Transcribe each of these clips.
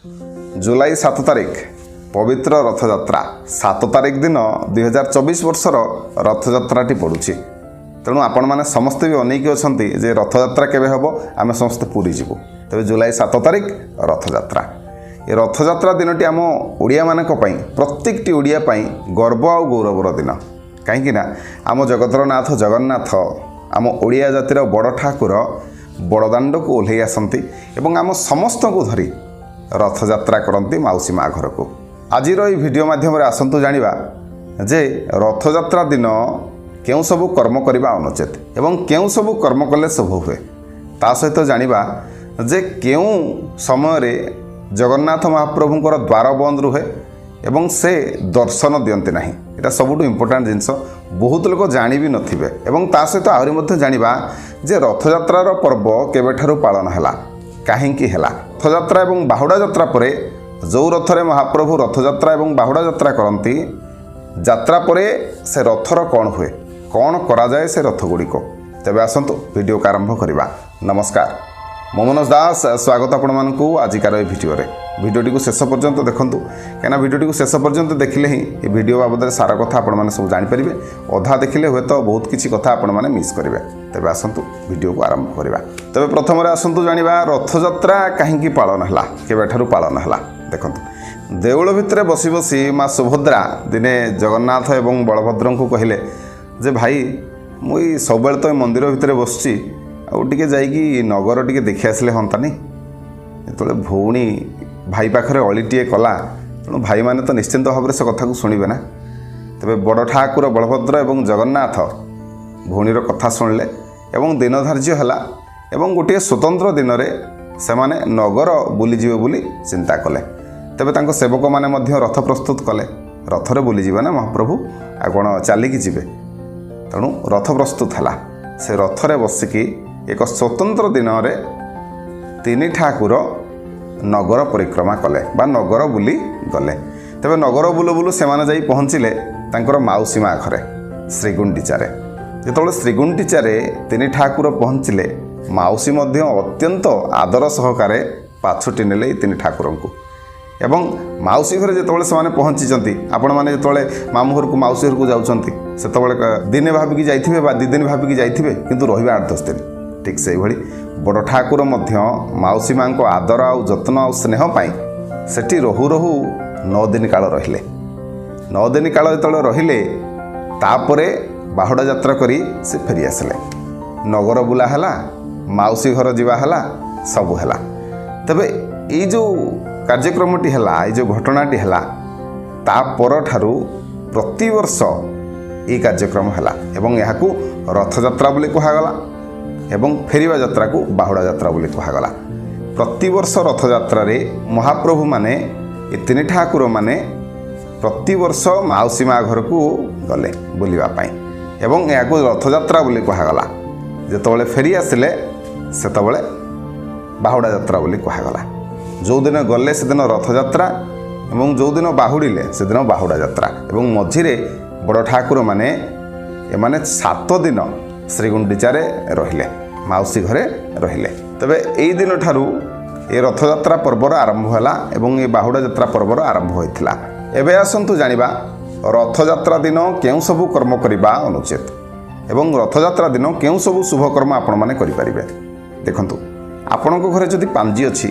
जुलाई 7 तारिख पवित्र रथयात्रा 7 तारिख दिन 2024 वर्षर रथयात्राटी पड़ुछि। तेणु आपण मैंने समस्ते भी अनेक अच्छा जे रथयात्रा केवे हम आम समस्ते पुरी जीवु। तेज जुलाई 7 तारिख रथयात्रा ये रथयात्रा दिन टी आम ओडिया मानक पई प्रत्येकटी ओडिया पई गर्व आ गौरवर दिन। कहीं आम जगतर नाथ जगन्नाथ आम ओडिया जातिर बड़ ठाकुर बड़दाण्ड को ओह्लै आसती एवं आम समस्त को धरी रथयात्रा करती माउसी माँ घर को। आज भिडियो माध्यम आसतु जानिबा जे रथयात्रा दिन केउं सबु कर्म करबा अनुचित एवं केउं सबु कर्म कले शुभ हुए। ता सहित जानिबा जे केउं समय रे जगन्नाथ महाप्रभुंकर द्वार बंद रुहे एवं से दर्शन दियंती नाही। एटा सबुठु इम्पोर्टेंट जिनस बहुत लोक जानि भी नथिबे। एवं ता सहित आहरी मध्ये जानिबा जे रथयात्रार पर्व केबेठारु पालन हैला काहेकि हैला। रथयात्रा एवं बाहुड़ा यात्रा परे जो रथरे महाप्रभु रथयात्रा एवं बाहुड़ा यात्रा करती यात्रा परे से रथर कौन हुए कौन करा जाए से रथ गुड़िक। तेबे आसंतु वीडियो का आरंभ करिबा। नमस्कार, मो मनोज दास स्वागत आपण मानकु आजिकार ए भिडियोटी को शेष पर्यंत देखंतु कहीं भिडियोटी को शेष पर्यंत देखिले ही ये वीडियो बाबद सारा कथा आपण माने सब जानि परिबे। अधा देखिले हुए तो बहुत किछि कथा आपण माने मिस करिवे। तेबे आसंतु वीडियो को आरंभ करिबा। तेबे प्रथम रे आसंतु जानिबा रथयात्रा काहेकि पालन हला केबेठारु पालन हला। देखंतु देउळ भितरे बसी बसी माँ सुभद्रा दिने जगन्नाथ एवं बलभद्र को कहले जे भाई मुई सब तो मंदिर भितर बसची आउटे जाइकी नगर टे देखि आसले हंतानी। जो भौणी भाई पाखे अलीटे कला तेणु भाई मैंने तो निश्चिंत भाव में से कथा को शुणे ना। तेरे बड़ ठाकुर बलभद्र एवं जगन्नाथ भौणीर कथा शुणिले एवं दिन धार्य है एवं गोटे स्वतंत्र दिन में से नगर बुलीजे बोली चिंता कले। तेबे तांको सेवक माने मध्य रथ प्रस्तुत कले। रथरे बुलीजे ना महाप्रभु आ कौन चलिकी जी। तेणु रथ प्रस्तुत है से रथरे बसिकी एक स्वतंत्र दिन में तीन ठाकुर नगर परिक्रमा कले बा नगर बुली गले। तेबे नगर बुलू बुलू से जाई पहुँचिले तांकर माउसी माँ घरे श्रीगुंडीचारे। जो श्रीगुंडीचारे तीन ठाकुर पहुँचिले माउसी मध्य अत्यंत आदर सहकारे पाछुटी नेले तीन ठाकुर को। एवं माउसी घरे जिते से पहुँची आपण मैंने जो मामू घर को माउसी घर को जाऊँच से दिने भाविकी जाइथिबे बा 2 दिन भाविकी जाइथिबे किंतु रहिबा 8-10 दिन। ठीक से भली बड़ ठाकुर मध्य माउसी माँ को आदर आ जत्न आ स्नेह पाई सेठी रहु रहु 9 दिन काल रहिले। 9 दिन काल जो रहिले तापरे बाहुड़ा यात्रा करी से फेरी आसले। नगर बुला हैला माउसी घर जीवा हैला सबु हैला। तबे ये जो कार्यक्रमटी हैला ये जो घटनाटी हैला ता पर ठारू प्रतिवर्ष ये कार्यक्रम हैला एवं याकू रथयात्रा बोली कहागला एवं फेरिबा यात्रा को बाहुड़ा यात्रा बोली कहागला। प्रतिवर्ष रथयात्रा रे महाप्रभु माने ये तीन ठाकुर माने प्रतिवर्ष माउसी माँ घर को गले बुलिबा पाई एवं याकू रथयात्रा बोली कहागला। जेतबेले फेरी आसिले सेतबेले बाहुड़ा यात्रा बोली कहागला। जो दिन गले से दिन रथयात्रा एवं जो दिन बाहुड़िले से दिन बाहुड़ा यात्रा एवं मझिरे बड़ ठाकुर माने एमाने 7 दिन श्रीगुंडीचारे रहिले माउसी घरे रहिले। तबे एई दिन ठारू ए रथयात्रा पर्वर आरंभ होला एवं ए बाहुड़ा यात्रा पर्वर आरंभ होइथिला। एबे आसंतु जानिबा रथयात्रा दिन केउं सबु कर्म करिबा अनुचित एवं रथयात्रा दिन केउं सबु शुभ कर्म आपण माने करि परिबे। देखंतु आपणको घरे जदि पांजी अछि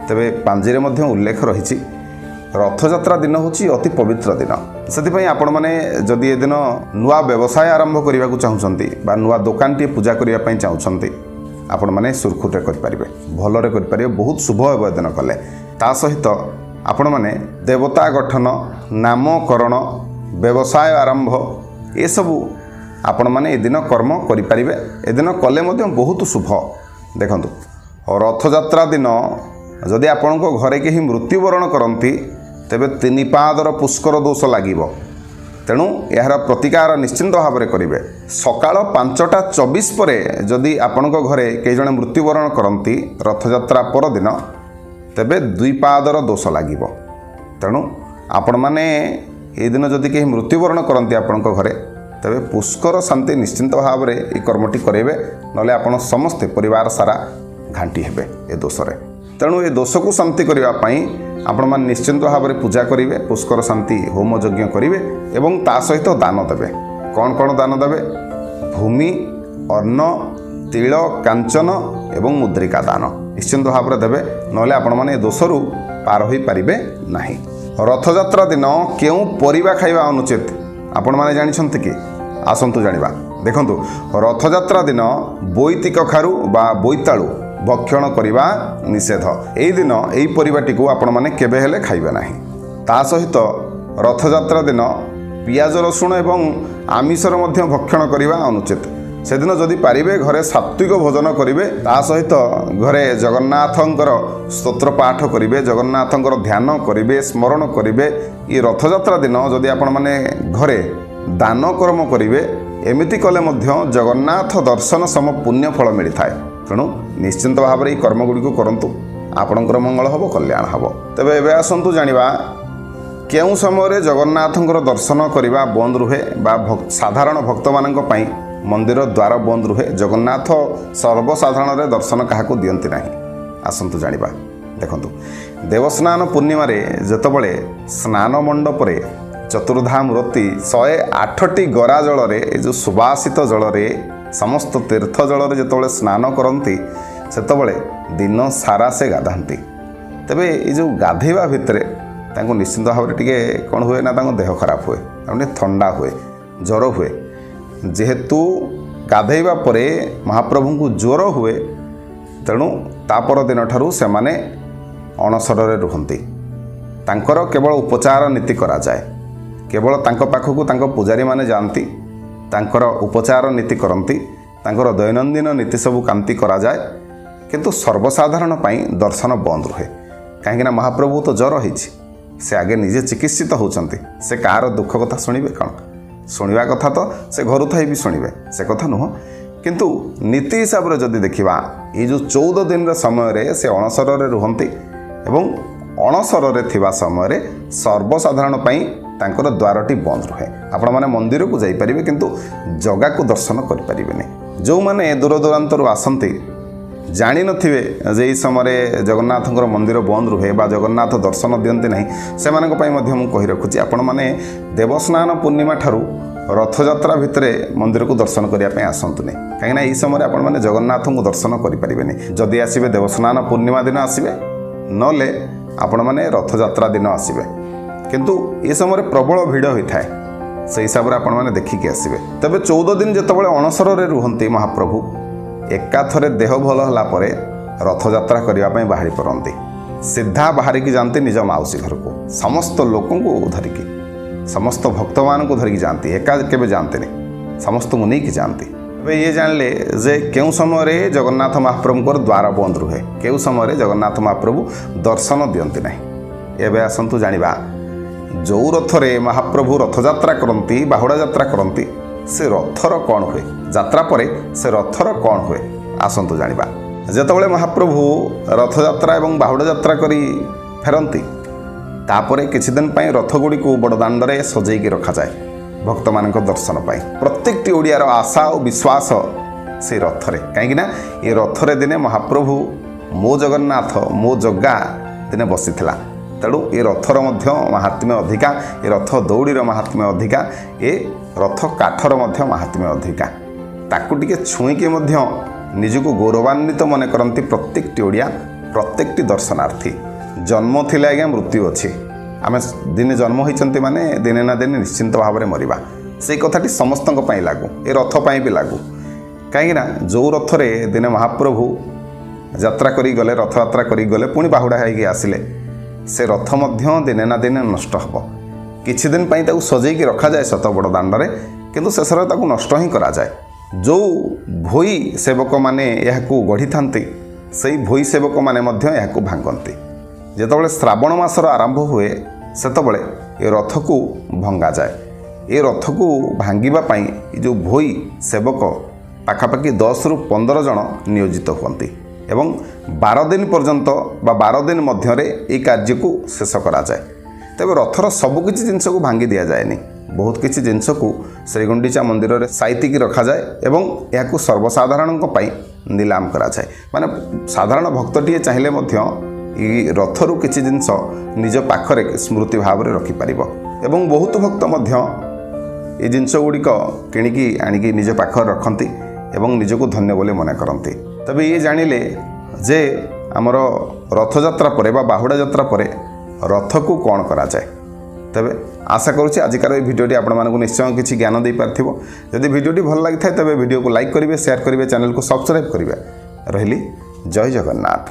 तेबे पांजीरे मध्य उल्लेख रहिछि रथयात्रा दिन होछि अति पवित्र दिन। से आपण मैंने जदि ए दिन नुआ व्यवसाय आरंभ करने को चाहूँगी बा नुआ दुकान टी पूजा करने चाहूँगी आपण मैंने सुरखुरे करें भलरे करें बहुत शुभ हे दिन कले। ता सहित आपण मैंने देवता गठन नामकरण व्यवसाय आरंभ ये सबू आपण मैंने दिन कर्म करें ए दिन कले बहुत शुभ। देखंतु रथयात्रा दिन जदि आपण घरे कहीं मृत्युवरण करती तेबे 3 पादर पुष्कर दोष लागिबो। तेणु यार प्रतिकार निश्चिंत भाव में करेंगे। सकाळ 5:24 पर जदि आपण घरे कई जने मृत्युवरण करती रथयात्रा पर दिन तेबे 2 पादर दोष लागिबो। तेणु आपण माने ए दिन जदि कहीं मृत्युवरण करती आपण घरे तेबे पुष्कर शांति निश्चिंत भाव में ये कर्मटी करेंगे नले आपण समस्ते परिवार सारा घांटी हेबे ए दोषरे। तेणु ये दोष को शांति करने ଆପଣମାନେ ନିଶ୍ଚିନ୍ତ ଭାବରେ ପୂଜା କରିବେ, ପୁଷ୍କର ଶାନ୍ତି ହୋମ ଯଜ୍ଞ କରିବେ ଏବଂ ତା ସହିତ ଦାନ ଦେବେ। କ'ଣ ଦାନ ଦେବେ? ଭୂମି, ଅନ୍ନ, ତିଳ, କାଞ୍ଚନ ଏବଂ ମୁଦ୍ରିକା ଦାନ ନିଶ୍ଚିନ୍ତ ଭାବରେ ଦେବେ, ନହେଲେ ଆପଣମାନେ ଏ ଦୋଷରୁ ପାର ହୋଇପାରିବେ ନାହିଁ। ରଥଯାତ୍ରା ଦିନ କେଉଁ ପରିବା ଖାଇବା ଅନୁଚିତ ଆପଣମାନେ ଜାଣିଛନ୍ତି କି? ଆସନ୍ତୁ ଜାଣିବା। ଦେଖନ୍ତୁ, ରଥଯାତ୍ରା ଦିନ ବୋଇତି କଖାରୁ ବା ବୋଇତାଳୁ ଭକ୍ଷଣ କରିବା ନିଷେଧ। ଏହି ଦିନ ଏହି ପରିବାଟିକୁ ଆପଣମାନେ କେବେ ହେଲେ ଖାଇବେ ନାହିଁ। ତା ସହିତ ରଥଯାତ୍ରା ଦିନ ପିଆଜ ରସୁଣ ଏବଂ ଆମିଷର ମଧ୍ୟ ଭକ୍ଷଣ କରିବା ଅନୁଚିତ। ସେଦିନ ଯଦି ପାରିବେ ଘରେ ସାତ୍ତ୍ୱିକ ଭୋଜନ କରିବେ, ତା ସହିତ ଘରେ ଜଗନ୍ନାଥଙ୍କର ସ୍ତୋତ୍ର ପାଠ କରିବେ, ଜଗନ୍ନାଥଙ୍କର ଧ୍ୟାନ କରିବେ, ସ୍ମରଣ କରିବେ। ଏ ରଥଯାତ୍ରା ଦିନ ଯଦି ଆପଣମାନେ ଘରେ ଦାନ କର୍ମ କରିବେ, ଏମିତି କଲେ ମଧ୍ୟ ଜଗନ୍ନାଥ ଦର୍ଶନ ସମ ପୁଣ୍ୟ ଫଳ ମିଳିଥାଏ। ତେଣୁ ନିଶ୍ଚିନ୍ତ ଭାବରେ ଏହି କର୍ମଗୁଡ଼ିକୁ କରନ୍ତୁ, ଆପଣଙ୍କର ମଙ୍ଗଳ ହେବ, କଲ୍ୟାଣ ହେବ। ତେବେ ଏବେ ଆସନ୍ତୁ ଜାଣିବା କେଉଁ ସମୟରେ ଜଗନ୍ନାଥଙ୍କର ଦର୍ଶନ କରିବା ବନ୍ଦ ରୁହେ ବା ସାଧାରଣ ଭକ୍ତମାନଙ୍କ ପାଇଁ ମନ୍ଦିର ଦ୍ୱାର ବନ୍ଦ ରୁହେ। ଜଗନ୍ନାଥ ସର୍ବସାଧାରଣରେ ଦର୍ଶନ କାହାକୁ ଦିଅନ୍ତି ନାହିଁ। ଆସନ୍ତୁ ଜାଣିବା। ଦେଖନ୍ତୁ, ଦେବସ୍ନାନ ପୂର୍ଣ୍ଣିମାରେ ଯେତେବେଳେ ସ୍ନାନ ମଣ୍ଡପରେ ଚତୁର୍ଦ୍ଧା ମୂର୍ତ୍ତି 108ଟି ଗରା ଜଳରେ, ଏ ଯେଉଁ ସୁବାସିତ ଜଳରେ, ସମସ୍ତ ତୀର୍ଥ ଜଳରେ ଯେତେବେଳେ ସ୍ନାନ କରନ୍ତି, ସେତେବେଳେ ଦିନ ସାରା ସେ ଗାଧାନ୍ତି। ତେବେ ଏ ଯେଉଁ ଗାଧୋଇବା ଭିତରେ ତାଙ୍କୁ ନିଶ୍ଚିନ୍ତ ଭାବରେ ଟିକେ କ'ଣ ହୁଏ ନା, ତାଙ୍କ ଦେହ ଖରାପ ହୁଏ, ତାଙ୍କୁ ଟିକେ ଥଣ୍ଡା ହୁଏ, ଜ୍ୱର ହୁଏ। ଯେହେତୁ ଗାଧୋଇବା ପରେ ମହାପ୍ରଭୁଙ୍କୁ ଜ୍ୱର ହୁଏ, ତେଣୁ ତା ପରଦିନଠାରୁ ସେମାନେ ଅଣସରରେ ରୁହନ୍ତି। ତାଙ୍କର କେବଳ ଉପଚାର ନୀତି କରାଯାଏ। କେବଳ ତାଙ୍କ ପାଖକୁ ତାଙ୍କ ପୂଜାରୀମାନେ ଯାଆନ୍ତି, ତାଙ୍କର ଉପଚାର ନୀତି କରନ୍ତି, ତାଙ୍କର ଦୈନନ୍ଦିନ ନୀତି ସବୁ କାନ୍ତି କରାଯାଏ। କିନ୍ତୁ ସର୍ବସାଧାରଣ ପାଇଁ ଦର୍ଶନ ବନ୍ଦ ରୁହେ। କାହିଁକିନା ମହାପ୍ରଭୁ ତ ଜ୍ୱର ହେଇଛି, ସେ ଆଗେ ନିଜେ ଚିକିତ୍ସିତ ହେଉଛନ୍ତି। ସେ କାହାର ଦୁଃଖ କଥା ଶୁଣିବେ କ'ଣ? ଶୁଣିବା କଥା ତ ସେ ଘରୁ ଥାଇ ବି ଶୁଣିବେ, ସେ କଥା ନୁହଁ। କିନ୍ତୁ ନୀତି ହିସାବରେ ଯଦି ଦେଖିବା, ଏଇ ଯେଉଁ 14 ଦିନର ସମୟରେ ସେ ଅଣସରରେ ରୁହନ୍ତି ଏବଂ ଅଣସରରେ ଥିବା ସମୟରେ ସର୍ବସାଧାରଣ ପାଇଁ ତାଙ୍କର ଦ୍ୱାରଟି ବନ୍ଦ ରୁହେ। ଆପଣମାନେ ମନ୍ଦିରକୁ ଯାଇପାରିବେ, କିନ୍ତୁ ଜଗାକୁ ଦର୍ଶନ କରିପାରିବେନି। ଯେଉଁମାନେ ଦୂରଦୂରାନ୍ତରୁ ଆସନ୍ତି, ଜାଣିନଥିବେ ଯେ ଏହି ସମୟରେ ଜଗନ୍ନାଥଙ୍କର ମନ୍ଦିର ବନ୍ଦ ରୁହେ ବା ଜଗନ୍ନାଥ ଦର୍ଶନ ଦିଅନ୍ତି ନାହିଁ, ସେମାନଙ୍କ ପାଇଁ ମଧ୍ୟ ମୁଁ କହି ରଖୁଛି, ଆପଣମାନେ ଦେବସ୍ନାନ ପୂର୍ଣ୍ଣିମା ଠାରୁ ରଥଯାତ୍ରା ଭିତରେ ମନ୍ଦିରକୁ ଦର୍ଶନ କରିବା ପାଇଁ ଆସନ୍ତୁନି। କାହିଁକିନା ଏହି ସମୟରେ ଆପଣମାନେ ଜଗନ୍ନାଥଙ୍କୁ ଦର୍ଶନ କରିପାରିବେନି। ଯଦି ଆସିବେ ଦେବସ୍ନାନ ପୂର୍ଣ୍ଣିମା ଦିନ ଆସିବେ, ନହେଲେ ଆପଣମାନେ ରଥଯାତ୍ରା ଦିନ ଆସିବେ। କିନ୍ତୁ ଏ ସମୟରେ ପ୍ରବଳ ଭିଡ଼ ହୋଇଥାଏ, ସେହି ହିସାବରେ ଆପଣମାନେ ଦେଖିକି ଆସିବେ। ତେବେ 14 ଦିନ ଯେତେବେଳେ ଅଣସରରେ ରୁହନ୍ତି ମହାପ୍ରଭୁ, ଏକାଥରେ ଦେହ ଭଲ ହେଲା ପରେ ରଥଯାତ୍ରା କରିବା ପାଇଁ ବାହାରି ପଡ଼ନ୍ତି। ସିଧା ବାହାରିକି ଯାଆନ୍ତି ନିଜ ମାଉସୀ ଘରକୁ, ସମସ୍ତ ଲୋକଙ୍କୁ ଧରିକି, ସମସ୍ତ ଭକ୍ତମାନଙ୍କୁ ଧରିକି ଯାଆନ୍ତି। ଏକା କେବେ ଯାଆନ୍ତିନି, ସମସ୍ତଙ୍କୁ ନେଇକି ଯାଆନ୍ତି। ଏବେ ଇଏ ଜାଣିଲେ ଯେ କେଉଁ ସମୟରେ ଜଗନ୍ନାଥ ମହାପ୍ରଭୁଙ୍କର ଦ୍ୱାର ବନ୍ଦ ରୁହେ, କେଉଁ ସମୟରେ ଜଗନ୍ନାଥ ମହାପ୍ରଭୁ ଦର୍ଶନ ଦିଅନ୍ତି ନାହିଁ। ଏବେ ଆସନ୍ତୁ ଜାଣିବା, ଯେଉଁ ରଥରେ ମହାପ୍ରଭୁ ରଥଯାତ୍ରା କରନ୍ତି, ବାହୁଡ଼ା ଯାତ୍ରା କରନ୍ତି, ସେ ରଥର କ'ଣ ହୁଏ? ଯାତ୍ରା ପରେ ସେ ରଥର କ'ଣ ହୁଏ? ଆସନ୍ତୁ ଜାଣିବା। ଯେତେବେଳେ ମହାପ୍ରଭୁ ରଥଯାତ୍ରା ଏବଂ ବାହୁଡ଼ା ଯାତ୍ରା କରି ଫେରନ୍ତି, ତାପରେ କିଛି ଦିନ ପାଇଁ ରଥଗୁଡ଼ିକୁ ବଡ଼ଦାଣ୍ଡରେ ସଜେଇକି ରଖାଯାଏ ଭକ୍ତମାନଙ୍କ ଦର୍ଶନ ପାଇଁ। ପ୍ରତ୍ୟେକଟି ଓଡ଼ିଆର ଆଶା ଓ ବିଶ୍ୱାସ ସେଇ ରଥରେ। କାହିଁକିନା ଏ ରଥରେ ଦିନେ ମହାପ୍ରଭୁ ମୋ ଜଗନ୍ନାଥ, ମୋ ଜଗା ଦିନେ ବସିଥିଲା। ତେଣୁ ଏ ରଥର ମଧ୍ୟ ମାହାତ୍ମ୍ୟ ଅଧିକା, ଏ ରଥ ଦୌଡ଼ିର ମାହାତ୍ମ୍ୟ ଅଧିକା, ଏ ରଥ କାଠର ମଧ୍ୟ ମାହାତ୍ମ୍ୟ ଅଧିକା। ତାକୁ ଟିକେ ଛୁଇଁକି ମଧ୍ୟ ନିଜକୁ ଗୌରବାନ୍ୱିତ ମନେ କରନ୍ତି ପ୍ରତ୍ୟେକଟି ଓଡ଼ିଆ, ପ୍ରତ୍ୟେକଟି ଦର୍ଶନାର୍ଥୀ। ଜନ୍ମ ଥିଲେ ଆଜ୍ଞା ମୃତ୍ୟୁ ଅଛି। ଆମେ ଦିନେ ଜନ୍ମ ହୋଇଛନ୍ତି ମାନେ ଦିନେ ନା ଦିନେ ନିଶ୍ଚିନ୍ତ ଭାବରେ ମରିବା। ସେଇ କଥାଟି ସମସ୍ତଙ୍କ ପାଇଁ ଲାଗୁ, ଏ ରଥ ପାଇଁ ବି ଲାଗୁ। କାହିଁକିନା ଯେଉଁ ରଥରେ ଦିନେ ମହାପ୍ରଭୁ ଯାତ୍ରା କରି ଗଲେ, ରଥଯାତ୍ରା କରି ଗଲେ, ପୁଣି ବାହୁଡ଼ା ହେଇକି ଆସିଲେ, ସେ ରଥ ମଧ୍ୟ ଦିନେ ନା ଦିନେ ନଷ୍ଟ ହେବ। କିଛି ଦିନ ପାଇଁ ତାକୁ ସଜେଇକି ରଖାଯାଏ ସତ ବଡ଼ ଦାଣ୍ଡରେ, କିନ୍ତୁ ଶେଷରେ ତାକୁ ନଷ୍ଟ ହିଁ କରାଯାଏ। ଯେଉଁ ଭୋଇ ସେବକମାନେ ଏହାକୁ ଗଢ଼ିଥାନ୍ତି, ସେଇ ଭୋଇ ସେବକମାନେ ମଧ୍ୟ ଏହାକୁ ଭାଙ୍ଗନ୍ତି। ଯେତେବେଳେ ଶ୍ରାବଣ ମାସର ଆରମ୍ଭ ହୁଏ, ସେତେବେଳେ ଏ ରଥକୁ ଭଙ୍ଗାଯାଏ। ଏ ରଥକୁ ଭାଙ୍ଗିବା ପାଇଁ ଏ ଯେଉଁ ଭୋଇ ସେବକ ପାଖାପାଖି 10ରୁ 15 ଜଣ ନିୟୋଜିତ ହୁଅନ୍ତି ଏବଂ 12 ଦିନ ପର୍ଯ୍ୟନ୍ତ ବା 12 ଦିନ ମଧ୍ୟରେ ଏହି କାର୍ଯ୍ୟକୁ ଶେଷ କରାଯାଏ। ତେବେ ରଥର ସବୁକିଛି ଜିନିଷକୁ ଭାଙ୍ଗି ଦିଆଯାଏନି। ବହୁତ କିଛି ଜିନିଷକୁ ଶ୍ରୀଗୁଣ୍ଡିଚା ମନ୍ଦିରରେ ସାଇତିକି ରଖାଯାଏ ଏବଂ ଏହାକୁ ସର୍ବସାଧାରଣଙ୍କ ପାଇଁ ନିଲାମ କରାଯାଏ। ମାନେ ସାଧାରଣ ଭକ୍ତଟିଏ ଚାହିଁଲେ ମଧ୍ୟ ଏହି ରଥରୁ କିଛି ଜିନିଷ ନିଜ ପାଖରେ ସ୍ମୃତି ଭାବରେ ରଖିପାରିବ। ଏବଂ ବହୁତ ଭକ୍ତ ମଧ୍ୟ এই ଜିନିଷଗୁଡ଼ିକ କିଣିକି ଆଣିକି ନିଜ ପାଖରେ ରଖନ୍ତି ଏବଂ ନିଜକୁ ଧନ୍ୟ ବୋଲି ମନେ କରନ୍ତି। ତେବେ ଇଏ ଜାଣିଲେ ଯେ ଆମର ରଥଯାତ୍ରା ପରେ ବା ବାହୁଡ଼ା ଯାତ୍ରା ପରେ ରଥକୁ କ'ଣ କରାଯାଏ। ତେବେ ଆଶା କରୁଛି ଆଜିକାର এই ଭିଡ଼ିଓଟି ଆପଣମାନଙ୍କୁ ନିଶ୍ଚୟ କିଛି ଜ୍ଞାନ ଦେଇପାରିଥିବ। ଯଦି ଭିଡ଼ିଓଟି ଭଲ ଲାଗିଥାଏ ତେବେ ଭିଡ଼ିଓକୁ ଲାଇକ୍ କରିବେ, ସେୟାର କରିବେ, ଚ୍ୟାନେଲକୁ ସବସ୍କ୍ରାଇବ୍ କରିବେ। ରହିଲି, ଜୟ ଜଗନ୍ନାଥ।